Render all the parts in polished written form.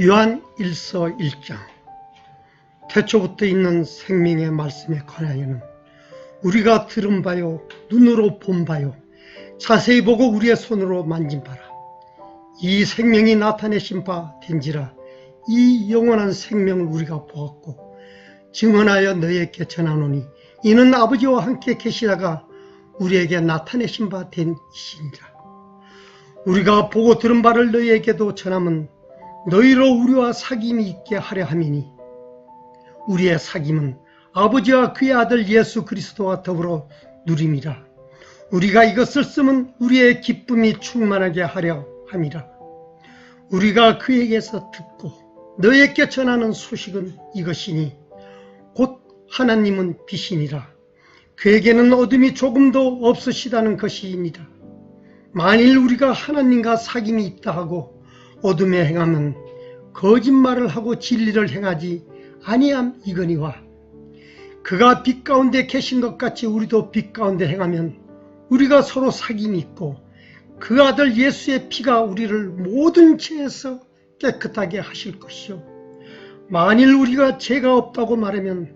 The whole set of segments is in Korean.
요한 1서 1장. 태초부터 있는 생명의 말씀에 관하여는 우리가 들은 바요 눈으로 본 바요 자세히 보고 우리의 손으로 만진 바라. 이 생명이 나타내신 바 된지라. 이 영원한 생명을 우리가 보았고 증언하여 너희에게 전하노니 이는 아버지와 함께 계시다가 우리에게 나타내신 바 된 이시니라. 우리가 보고 들은 바를 너희에게도 전함은 너희로 우리와 사귐이 있게 하려 함이니 우리의 사귐은 아버지와 그의 아들 예수 그리스도와 더불어 누림이라. 우리가 이것을 쓰면 우리의 기쁨이 충만하게 하려 함이라. 우리가 그에게서 듣고 너희에게 전하는 소식은 이것이니 곧 하나님은 빛이니라. 그에게는 어둠이 조금도 없으시다는 것이니라. 만일 우리가 하나님과 사귐이 있다 하고 어둠에 행하면 거짓말을 하고 진리를 행하지 아니함 이거니와, 그가 빛 가운데 계신 것 같이 우리도 빛 가운데 행하면 우리가 서로 사귐이 있고 그 아들 예수의 피가 우리를 모든 죄에서 깨끗하게 하실 것이요, 만일 우리가 죄가 없다고 말하면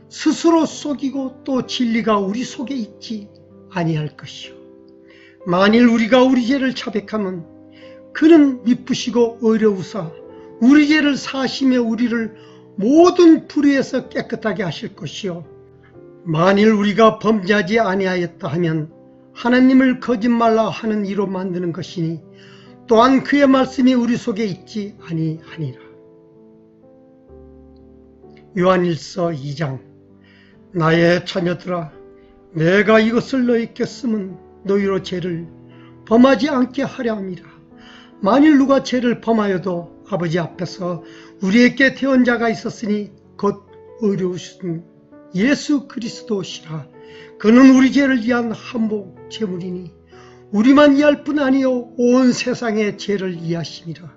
스스로 속이고 또 진리가 우리 속에 있지 아니할 것이요, 만일 우리가 우리 죄를 자백하면 그는 미쁘시고 의로우사 우리 죄를 사하시며 우리를 모든 불의에서 깨끗하게 하실 것이요, 만일 우리가 범죄하지 아니하였다 하면 하나님을 거짓말라 하는 이로 만드는 것이니 또한 그의 말씀이 우리 속에 있지 아니하니라. 요한 1서 2장. 나의 자녀들아, 내가 이것을 너희에게 쓰면 너희로 죄를 범하지 않게 하려 함이라. 만일 누가 죄를 범하여도 아버지 앞에서 우리에게 태운 자가 있었으니 곧 의로우신 예수 그리스도시라. 그는 우리 죄를 위한 한복 제물이니 우리만 이할 뿐 아니요 온 세상의 죄를 이하심이라.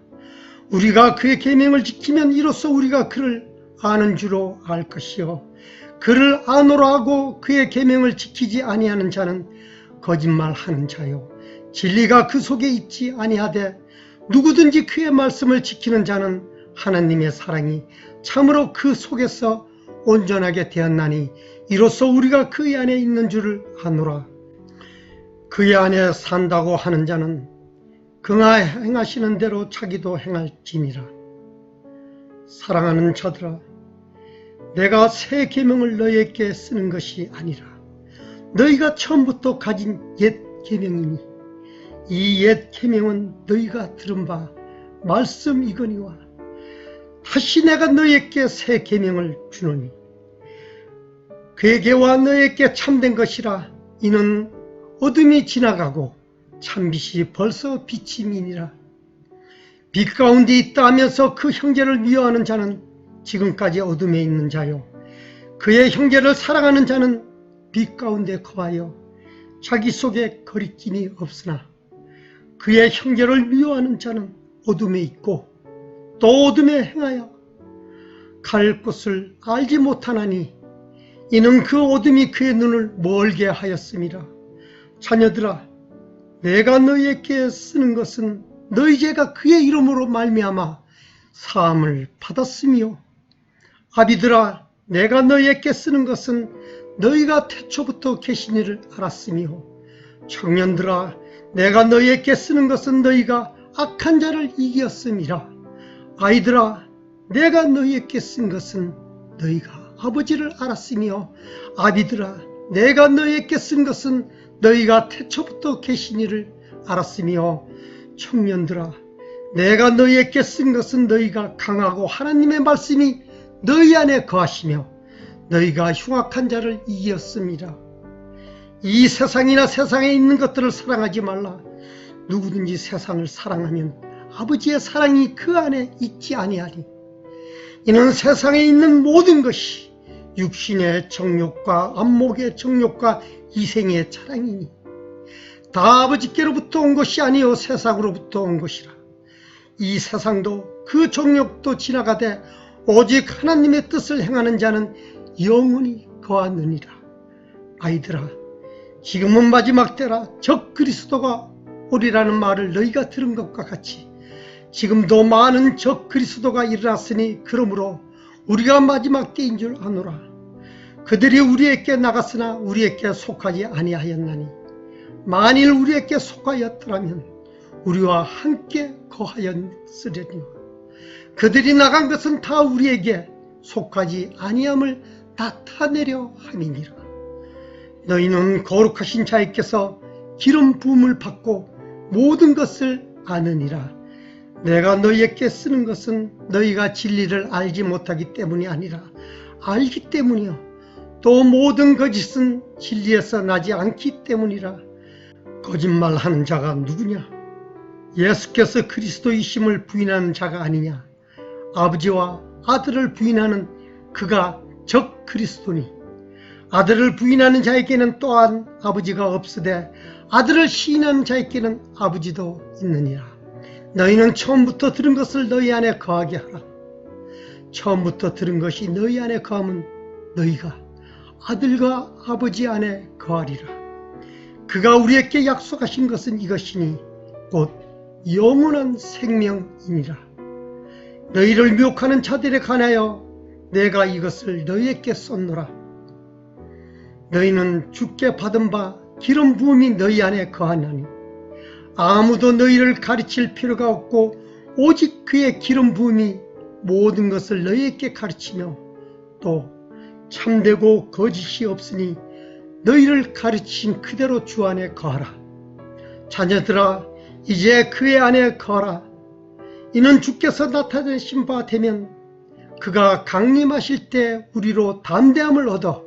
우리가 그의 계명을 지키면 이로써 우리가 그를 아는 줄로 알 것이요, 그를 아노라 하고 그의 계명을 지키지 아니하는 자는 거짓말하는 자요, 진리가 그 속에 있지 아니하되 누구든지 그의 말씀을 지키는 자는 하나님의 사랑이 참으로 그 속에서 온전하게 되었나니 이로써 우리가 그의 안에 있는 줄을 아노라. 그의 안에 산다고 하는 자는 그가 행하시는 대로 자기도 행할지니라. 사랑하는 자들아, 내가 새 계명을 너희에게 쓰는 것이 아니라 너희가 처음부터 가진 옛 계명이니 이 옛 계명은 너희가 들은 바 말씀이거니와, 다시 내가 너희에게 새 계명을 주노니 그에게와 너희에게 참된 것이라. 이는 어둠이 지나가고 참빛이 벌써 비침이니라. 빛 가운데 있다 하면서 그 형제를 미워하는 자는 지금까지 어둠에 있는 자요, 그의 형제를 사랑하는 자는 빛 가운데 거하여 자기 속에 거리낌이 없으나 그의 형제를 미워하는 자는 어둠에 있고 또 어둠에 행하여 갈 곳을 알지 못하나니 이는 그 어둠이 그의 눈을 멀게 하였음이라. 자녀들아, 내가 너희에게 쓰는 것은 너희 죄가 그의 이름으로 말미암아 사함을 받았으며, 아비들아, 내가 너희에게 쓰는 것은 너희가 태초부터 계신 이를 알았으며, 청년들아, 내가 너희에게 쓰는 것은 너희가 악한 자를 이겼음이라. 아이들아, 내가 너희에게 쓴 것은 너희가 아버지를 알았으며, 아비들아, 내가 너희에게 쓴 것은 너희가 태초부터 계신 이를 알았으며, 청년들아, 내가 너희에게 쓴 것은 너희가 강하고 하나님의 말씀이 너희 안에 거하시며 너희가 흉악한 자를 이겼습니다. 이 세상이나 세상에 있는 것들을 사랑하지 말라. 누구든지 세상을 사랑하면 아버지의 사랑이 그 안에 있지 아니하리. 이는 세상에 있는 모든 것이 육신의 정욕과 안목의 정욕과 이생의 자랑이니 다 아버지께로부터 온 것이 아니요 세상으로부터 온 것이라. 이 세상도 그 정욕도 지나가되 오직 하나님의 뜻을 행하는 자는 영원히 거하느니라. 아이들아, 지금은 마지막 때라. 적 그리스도가 오리라는 말을 너희가 들은 것과 같이 지금도 많은 적 그리스도가 일어났으니 그러므로 우리가 마지막 때인 줄 아노라. 그들이 우리에게 나갔으나 우리에게 속하지 아니하였나니 만일 우리에게 속하였더라면 우리와 함께 거하였으려니와 그들이 나간 것은 다 우리에게 속하지 아니함을 나타내려 함이니라. 너희는 거룩하신 자에게서 기름 부음을 받고 모든 것을 아느니라. 내가 너희에게 쓰는 것은 너희가 진리를 알지 못하기 때문이 아니라 알기 때문이요 또 모든 거짓은 진리에서 나지 않기 때문이라. 거짓말하는 자가 누구냐? 예수께서 그리스도이심을 부인하는 자가 아니냐? 아버지와 아들을 부인하는 그가 적 그리스도니 아들을 부인하는 자에게는 또한 아버지가 없으되 아들을 시인하는 자에게는 아버지도 있느니라. 너희는 처음부터 들은 것을 너희 안에 거하게 하라. 처음부터 들은 것이 너희 안에 거하면 너희가 아들과 아버지 안에 거하리라. 그가 우리에게 약속하신 것은 이것이니 곧 영원한 생명이니라. 너희를 미혹하는 자들에 관하여 내가 이것을 너희에게 쏟노라. 너희는 주께 받은 바 기름 부음이 너희 안에 거하나니 아무도 너희를 가르칠 필요가 없고 오직 그의 기름 부음이 모든 것을 너희에게 가르치며 또 참되고 거짓이 없으니 너희를 가르치신 그대로 주 안에 거하라. 자녀들아 이제 그의 안에 거하라. 이는 주께서 나타내신 바 되면 그가 강림하실 때 우리로 담대함을 얻어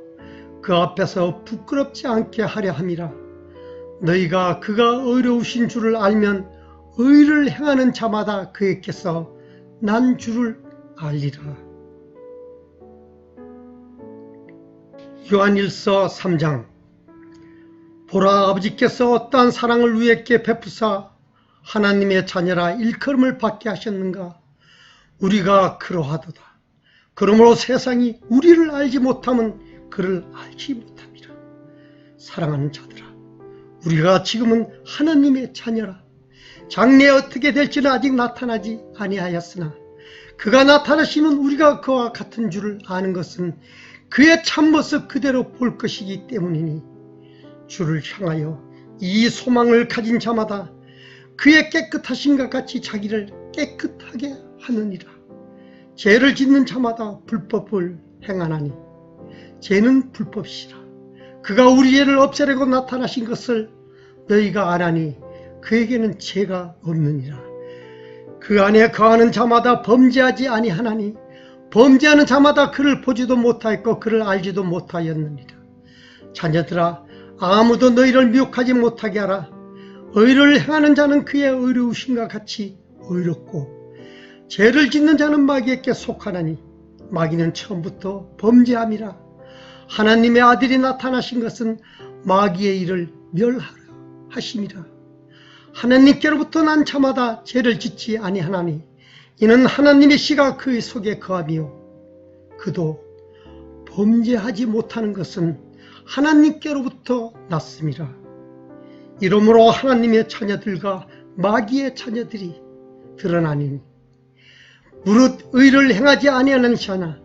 그 앞에서 부끄럽지 않게 하려 함이라. 너희가 그가 의로우신 줄을 알면 의를 행하는 자마다 그에게서 난 줄을 알리라. 요한일서 3장. 보라, 아버지께서 어떠한 사랑을 우리에게 베푸사 하나님의 자녀라 일컬음을 받게 하셨는가? 우리가 그러하도다. 그러므로 세상이 우리를 알지 못하면 그를 알지 못함이라. 사랑하는 자들아, 우리가 지금은 하나님의 자녀라. 장래에 어떻게 될지는 아직 나타나지 아니하였으나 그가 나타나시면 우리가 그와 같은 줄을 아는 것은 그의 참모습 그대로 볼 것이기 때문이니 주를 향하여 이 소망을 가진 자마다 그의 깨끗하심과 같이 자기를 깨끗하게 하느니라. 죄를 짓는 자마다 불법을 행하나니 죄는 불법이시라. 그가 우리 죄를 없애려고 나타나신 것을 너희가 아나니 그에게는 죄가 없느니라. 그 안에 거하는 자마다 범죄하지 아니하나니 범죄하는 자마다 그를 보지도 못하였고 그를 알지도 못하였느니라. 자녀들아, 아무도 너희를 미혹하지 못하게 하라. 의를 행하는 자는 그의 의로우심과 같이 의롭고 죄를 짓는 자는 마귀에게 속하나니 마귀는 처음부터 범죄함이라. 하나님의 아들이 나타나신 것은 마귀의 일을 멸하라 하심이라. 하나님께로부터 난 자마다 죄를 짓지 아니하나니 이는 하나님의 씨가 그의 속에 거하며 그도 범죄하지 못하는 것은 하나님께로부터 났음이라. 이러므로 하나님의 자녀들과 마귀의 자녀들이 드러나니 무릇 의를 행하지 아니하는 자나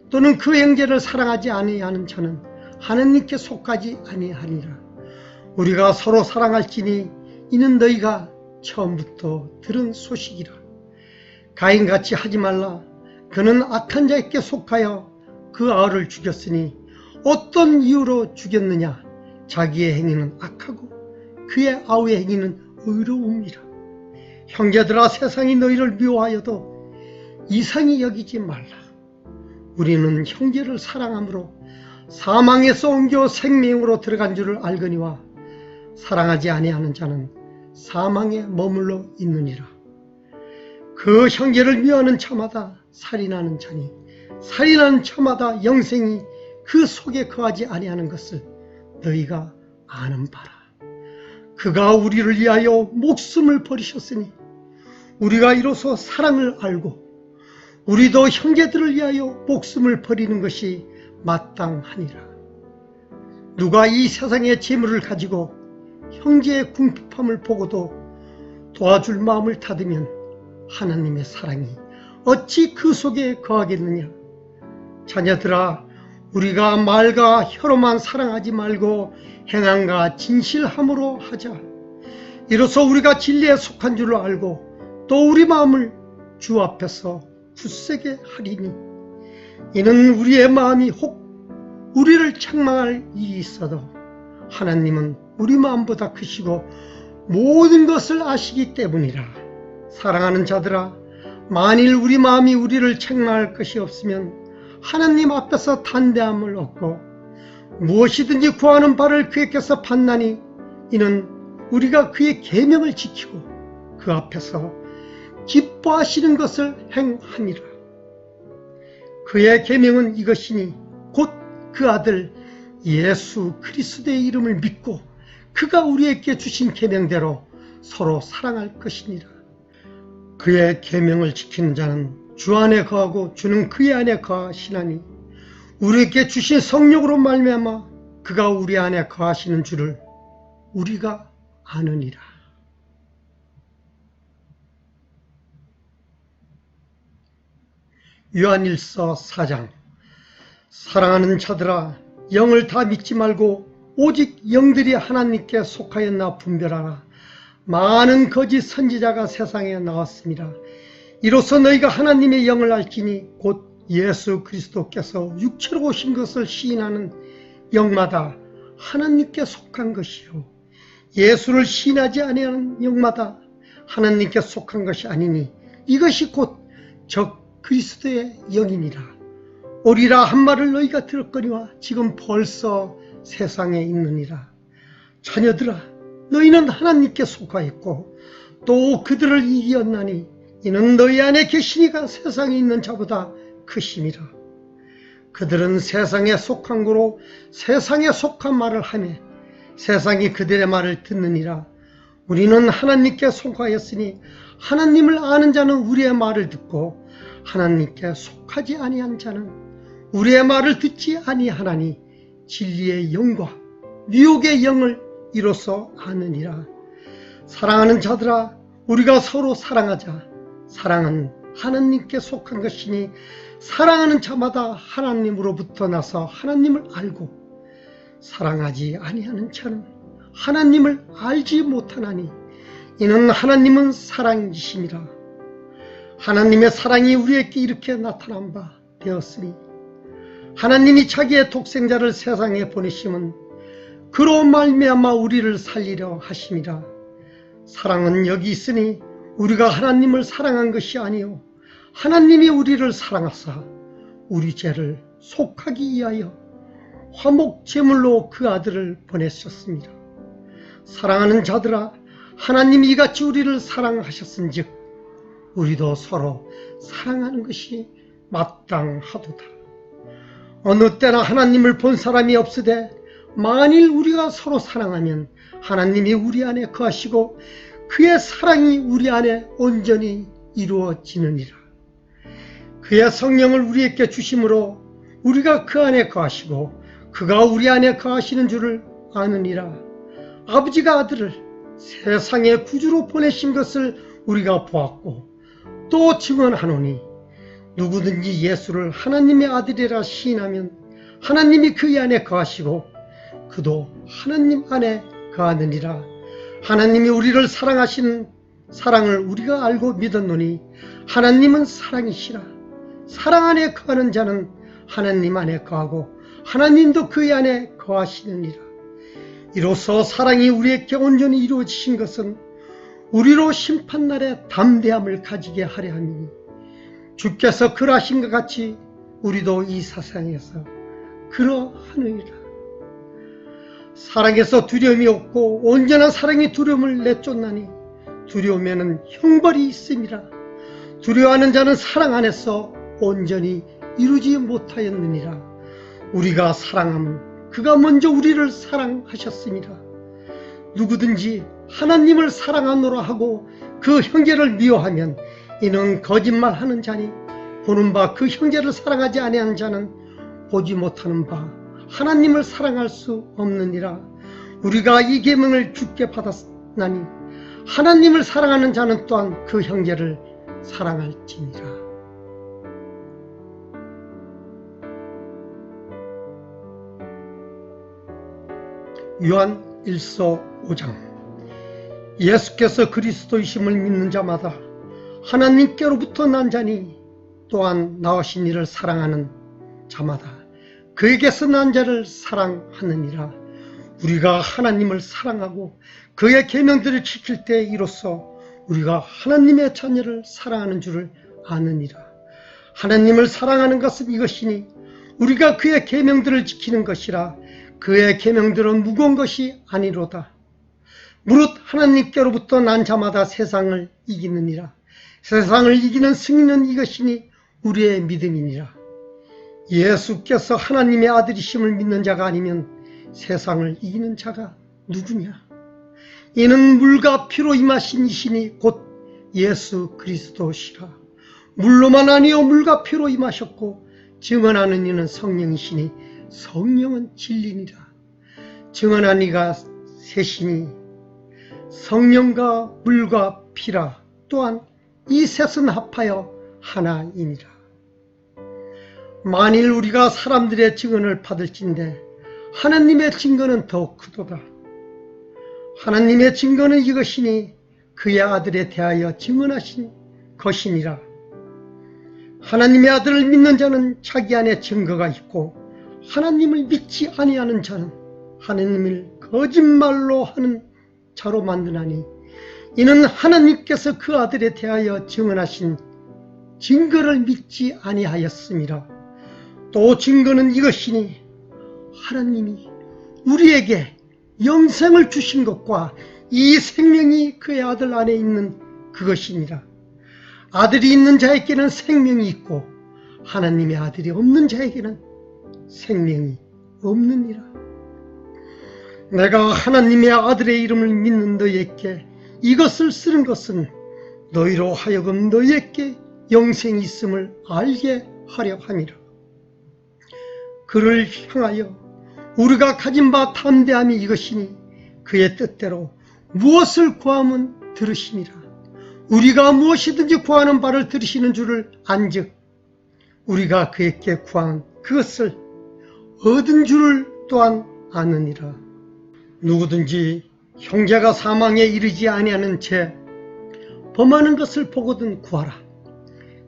또는 그 형제를 사랑하지 아니하는 자는 하나님께 속하지 아니하니라. 우리가 서로 사랑할지니 이는 너희가 처음부터 들은 소식이라. 가인같이 하지 말라. 그는 악한 자에게 속하여 그 아우를 죽였으니 어떤 이유로 죽였느냐? 자기의 행위는 악하고 그의 아우의 행위는 의로움이라. 형제들아, 세상이 너희를 미워하여도 이상히 여기지 말라. 우리는 형제를 사랑함으로 사망에서 옮겨 생명으로 들어간 줄을 알거니와 사랑하지 아니하는 자는 사망에 머물러 있느니라. 그 형제를 미워하는 자마다 살인하는 자니 살인하는 자마다 영생이 그 속에 거하지 아니하는 것을 너희가 아는 바라. 그가 우리를 위하여 목숨을 버리셨으니 우리가 이로써 사랑을 알고 우리도 형제들을 위하여 목숨을 버리는 것이 마땅하니라. 누가 이 세상의 재물을 가지고 형제의 궁핍함을 보고도 도와줄 마음을 닫으면 하나님의 사랑이 어찌 그 속에 거하겠느냐. 자녀들아, 우리가 말과 혀로만 사랑하지 말고 행함과 진실함으로 하자. 이로써 우리가 진리에 속한 줄을 알고 또 우리 마음을 주 앞에서 굳세게 하리니, 이는 우리의 마음이 혹 우리를 책망할 일이 있어도 하나님은 우리 마음보다 크시고 모든 것을 아시기 때문이라. 사랑하는 자들아, 만일 우리 마음이 우리를 책망할 것이 없으면 하나님 앞에서 담대함을 얻고 무엇이든지 구하는 바를 그에게서 받나니, 이는 우리가 그의 계명을 지키고 그 앞에서 기뻐하시는 것을 행함이라. 그의 계명은 이것이니 곧 그 아들 예수 그리스도의 이름을 믿고 그가 우리에게 주신 계명대로 서로 사랑할 것이니라. 그의 계명을 지키는 자는 주 안에 거하고 주는 그의 안에 거하시나니, 우리에게 주신 성령으로 말미암아 그가 우리 안에 거하시는 줄을 우리가 아느니라. 요한일서 4장. 사랑하는 자들아, 영을 다 믿지 말고 오직 영들이 하나님께 속하였나 분별하라. 많은 거짓 선지자가 세상에 나왔습니다. 이로써 너희가 하나님의 영을 알지니 곧 예수 그리스도께서 육체로 오신 것을 시인하는 영마다 하나님께 속한 것이요, 예수를 시인하지 아니하는 영마다 하나님께 속한 것이 아니니, 이것이 곧 적 그리스도의 영이니라. 오리라 한 말을 너희가 들었거니와 지금 벌써 세상에 있느니라. 자녀들아, 너희는 하나님께 속하였고 또 그들을 이기었나니, 이는 너희 안에 계시니가 세상에 있는 자보다 크심이라. 그들은 세상에 속한 거로 세상에 속한 말을 하며 세상이 그들의 말을 듣느니라. 우리는 하나님께 속하였으니 하나님을 아는 자는 우리의 말을 듣고 하나님께 속하지 아니한 자는 우리의 말을 듣지 아니하나니, 진리의 영과 미혹의 영을 이로써 아느니라. 사랑하는 자들아, 우리가 서로 사랑하자. 사랑은 하나님께 속한 것이니 사랑하는 자마다 하나님으로부터 나서 하나님을 알고, 사랑하지 아니하는 자는 하나님을 알지 못하나니, 이는 하나님은 사랑이심이라. 하나님의 사랑이 우리에게 이렇게 나타난 바 되었으니, 하나님이 자기의 독생자를 세상에 보내심은 그로 말미암아 우리를 살리려 하심이라. 사랑은 여기 있으니 우리가 하나님을 사랑한 것이 아니요, 하나님이 우리를 사랑하사 우리 죄를 속하기 위하여 화목 제물로 그 아들을 보내셨습니다. 사랑하는 자들아, 하나님이 이같이 우리를 사랑하셨은즉 우리도 서로 사랑하는 것이 마땅하도다. 어느 때나 하나님을 본 사람이 없으되 만일 우리가 서로 사랑하면 하나님이 우리 안에 거하시고 그의 사랑이 우리 안에 온전히 이루어지느니라. 그의 성령을 우리에게 주심으로 우리가 그 안에 거하시고 그가 우리 안에 거하시는 줄을 아느니라. 아버지가 아들을 세상의 구주로 보내신 것을 우리가 보았고 또 증언하노니, 누구든지 예수를 하나님의 아들이라 시인하면 하나님이 그의 안에 거하시고 그도 하나님 안에 거하느니라. 하나님이 우리를 사랑하시는 사랑을 우리가 알고 믿었노니, 하나님은 사랑이시라. 사랑 안에 거하는 자는 하나님 안에 거하고 하나님도 그의 안에 거하시느니라. 이로써 사랑이 우리에게 온전히 이루어지신 것은 우리로 심판날에 담대함을 가지게 하려 함이니, 주께서 그러하신 것 같이 우리도 이 세상에서 그러하느니라. 사랑에서 두려움이 없고 온전한 사랑이 두려움을 내쫓나니, 두려움에는 형벌이 있음이라. 두려워하는 자는 사랑 안에서 온전히 이루지 못하였느니라. 우리가 사랑하면 그가 먼저 우리를 사랑하셨습니다. 누구든지 하나님을 사랑하노라 하고 그 형제를 미워하면 이는 거짓말하는 자니, 보는 바 그 형제를 사랑하지 아니하는 자는 보지 못하는 바 하나님을 사랑할 수 없느니라. 우리가 이 계명을 주께 받았나니, 하나님을 사랑하는 자는 또한 그 형제를 사랑할지니라. 요한 1서 5장. 예수께서 그리스도이심을 믿는 자마다 하나님께로부터 난 자니 또한 나으신 이를 사랑하는 자마다 그에게서 난 자를 사랑하느니라. 우리가 하나님을 사랑하고 그의 계명들을 지킬 때 이로써 우리가 하나님의 자녀를 사랑하는 줄을 아느니라. 하나님을 사랑하는 것은 이것이니 우리가 그의 계명들을 지키는 것이라. 그의 계명들은 무거운 것이 아니로다. 무릇 하나님께로부터 난 자마다 세상을 이기느니라. 세상을 이기는 승리는 이것이니 우리의 믿음이니라. 예수께서 하나님의 아들이심을 믿는 자가 아니면 세상을 이기는 자가 누구냐? 이는 물과 피로 임하신 이시니 곧 예수 그리스도시라. 물로만 아니요 물과 피로 임하셨고 증언하는 이는 성령이시니 성령은 진리니라. 증언한 이가 셋이니 성령과 물과 피라. 또한 이 셋은 합하여 하나이니라. 만일 우리가 사람들의 증언을 받을진대 하나님의 증거는 더욱 크도다. 하나님의 증거는 이것이니 그의 아들에 대하여 증언하신 것이니라. 하나님의 아들을 믿는 자는 자기 안에 증거가 있고 하나님을 믿지 아니하는 자는 하나님을 거짓말로 하는 자로 만드나니 이는 하나님께서 그 아들에 대하여 증언하신 증거를 믿지 아니하였음이라. 또 증거는 이것이니 하나님이 우리에게 영생을 주신 것과 이 생명이 그의 아들 안에 있는 그것이니라. 아들이 있는 자에게는 생명이 있고 하나님의 아들이 없는 자에게는 생명이 없느니라. 내가 하나님의 아들의 이름을 믿는 너희에게 이것을 쓰는 것은 너희로 하여금 너희에게 영생이 있음을 알게 하려 함이라. 그를 향하여 우리가 가진 바 담대함이 이것이니 그의 뜻대로 무엇을 구하면 들으시니라. 우리가 무엇이든지 구하는 바를 들으시는 줄을 안즉 우리가 그에게 구한 그것을 얻은 줄을 또한 아느니라. 누구든지 형제가 사망에 이르지 아니하는 채 범하는 것을 보거든 구하라.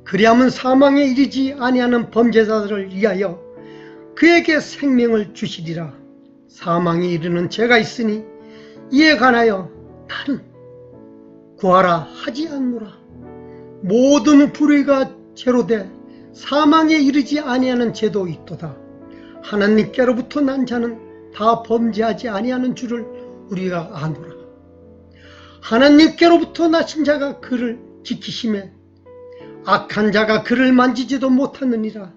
그리하면 사망에 이르지 아니하는 범죄자들을 위하여 그에게 생명을 주시리라. 사망에 이르는 죄가 있으니 이에 관하여 나는 구하라 하지 않노라. 모든 불의가 제로돼 사망에 이르지 아니하는 죄도 있도다. 하나님께로부터 난 자는 다 범죄하지 아니하는 줄을 우리가 아노라. 하나님께로부터 나신 자가 그를 지키심에 악한 자가 그를 만지지도 못하느니라.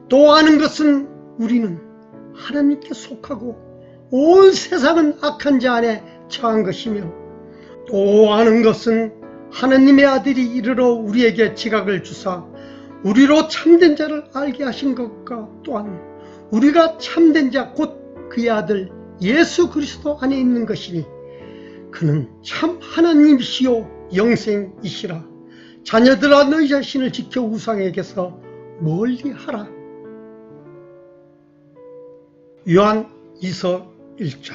또 아는 것은 우리는 하나님께 속하고 온 세상은 악한 자 안에 처한 것이며 또 아는 것은 하나님의 아들이 이르러 우리에게 지각을 주사 우리로 참된 자를 알게 하신 것과 또한 우리가 참된 자 곧 그의 아들 예수 그리스도 안에 있는 것이니 그는 참 하나님이시요 영생이시라. 자녀들아 너희 자신을 지켜 우상에게서 멀리하라. 요한 2서 1장.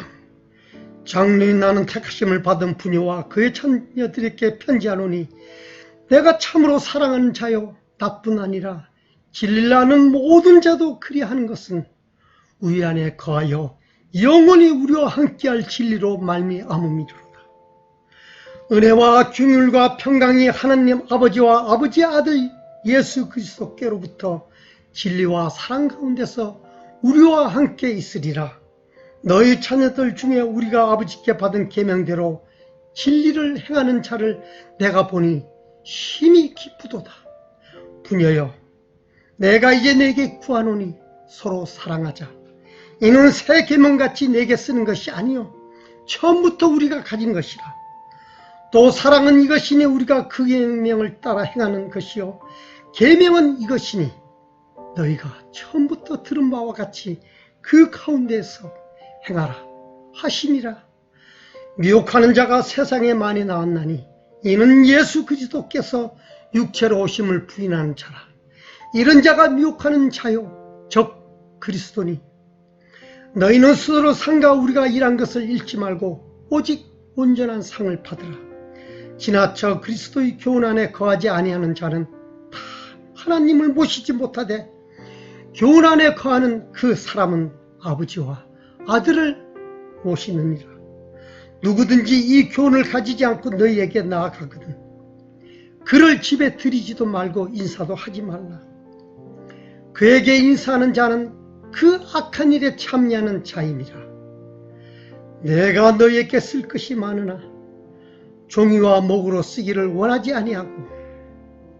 장로인 나는 택하심을 받은 부녀와 그의 자녀들에게 편지하노니 내가 참으로 사랑하는 자요 나뿐 아니라 진리를 아는 모든 자도 그리하는 것은 우리 안에 거하여 영원히 우리와 함께할 진리로 말미암음이로다. 은혜와 긍휼과 평강이 하나님 아버지와 아버지의 아들 예수 그리스도께로부터 진리와 사랑 가운데서 우리와 함께 있으리라. 너희 자녀들 중에 우리가 아버지께 받은 계명대로 진리를 행하는 자를 내가 보니 심히 기쁘도다. 부녀여, 내가 이제 내게 구하노니 서로 사랑하자. 이는 새 계명같이 내게 쓰는 것이 아니요 처음부터 우리가 가진 것이라. 또 사랑은 이것이니 우리가 그 계명을 따라 행하는 것이요 계명은 이것이니 너희가 처음부터 들은 바와 같이 그 가운데에서 행하라 하심이라. 미혹하는 자가 세상에 많이 나왔나니 이는 예수 그리스도께서 육체로 오심을 부인하는 자라. 이런 자가 미혹하는 자요 적 그리스도니. 너희는 스스로 상가 우리가 일한 것을 잃지 말고 오직 온전한 상을 받으라. 지나쳐 그리스도의 교훈 안에 거하지 아니하는 자는 다 하나님을 모시지 못하되, 교훈 안에 거하는 그 사람은 아버지와 아들을 모시느니라. 누구든지 이 교훈을 가지지 않고 너희에게 나아가거든 그를 집에 들이지도 말고 인사도 하지 말라. 그에게 인사하는 자는 그 악한 일에 참여하는 자임이라. 내가 너희에게 쓸 것이 많으나 종이와 목으로 쓰기를 원하지 아니하고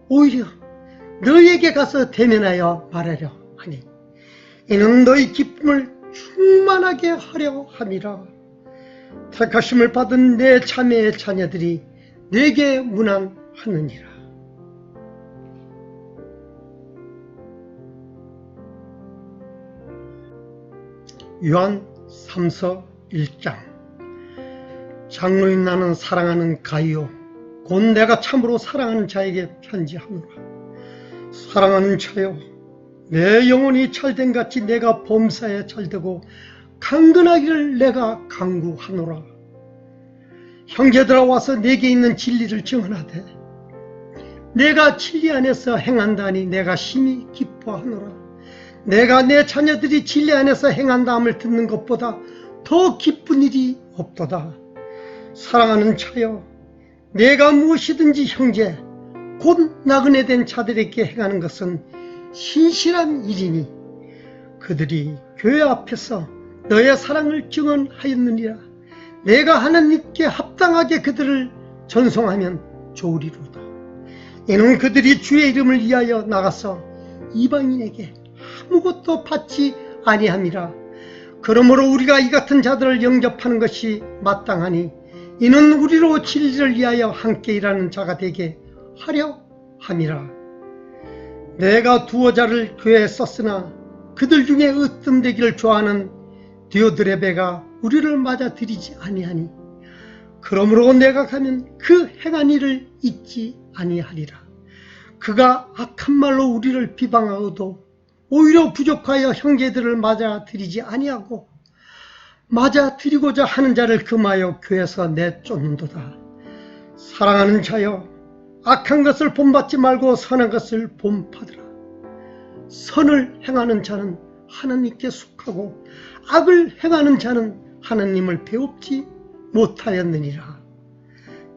오히려 너희에게 가서 대면하여 말하려 하니, 이는 너희 기쁨을 충만하게 하려 함이라. 택하심을 받은 내 자매의 자녀들이 내게 문안하느니라. 요한 3서 1장. 장로인 나는 사랑하는 가이오 곧 내가 참으로 사랑하는 자에게 편지하노라. 사랑하는 자여, 내 영혼이 잘된 같이 내가 범사에 잘되고 강건하기를 내가 간구하노라. 형제들아 와서 내게 있는 진리를 증언하되 내가 진리 안에서 행한다니 내가 심히 기뻐하노라. 내가 내 자녀들이 진리 안에서 행한다함을 듣는 것보다 더 기쁜 일이 없도다. 사랑하는 자여, 내가 무엇이든지 형제 곧 나그네 된 자들에게 행하는 것은 신실한 일이니 그들이 교회 앞에서 너의 사랑을 증언하였느니라. 내가 하나님께 합당하게 그들을 전송하면 좋으리로다. 이는 그들이 주의 이름을 위하여 나가서 이방인에게 아무것도 받지 아니함이라. 그러므로 우리가 이 같은 자들을 영접하는 것이 마땅하니, 이는 우리로 진리를 위하여 함께 일하는 자가 되게 하려 함이라. 내가 두어 자를 교회에 썼으나 그들 중에 으뜸되기를 좋아하는 디오드레베가 우리를 맞아들이지 아니하니, 그러므로 내가 가면 그 행한 일을 잊지 아니하리라. 그가 악한 말로 우리를 비방하여도 오히려 부족하여 형제들을 맞아들이지 아니하고 맞아들이고자 하는 자를 금하여 교회에서 내쫓는도다. 사랑하는 자여, 악한 것을 본받지 말고 선한 것을 본받으라. 선을 행하는 자는 하나님께 속하고 악을 행하는 자는 하나님을 배웁지 못하였느니라.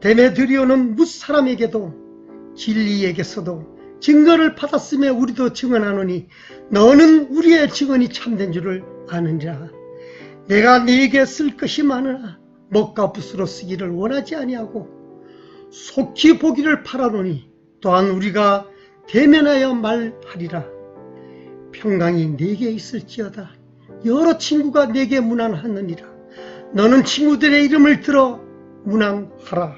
데메드리오는 뭇사람에게도 진리에게서도 증거를 받았음에 우리도 증언하노니 너는 우리의 증언이 참된 줄을 아느니라. 내가 네게 쓸 것이 많으나 먹과 붓으로 쓰기를 원하지 아니하고 속히 보기를 바라노니 또한 우리가 대면하여 말하리라. 평강이 네게 있을지어다. 여러 친구가 네게 문안하느니라. 너는 친구들의 이름을 들어 문안하라.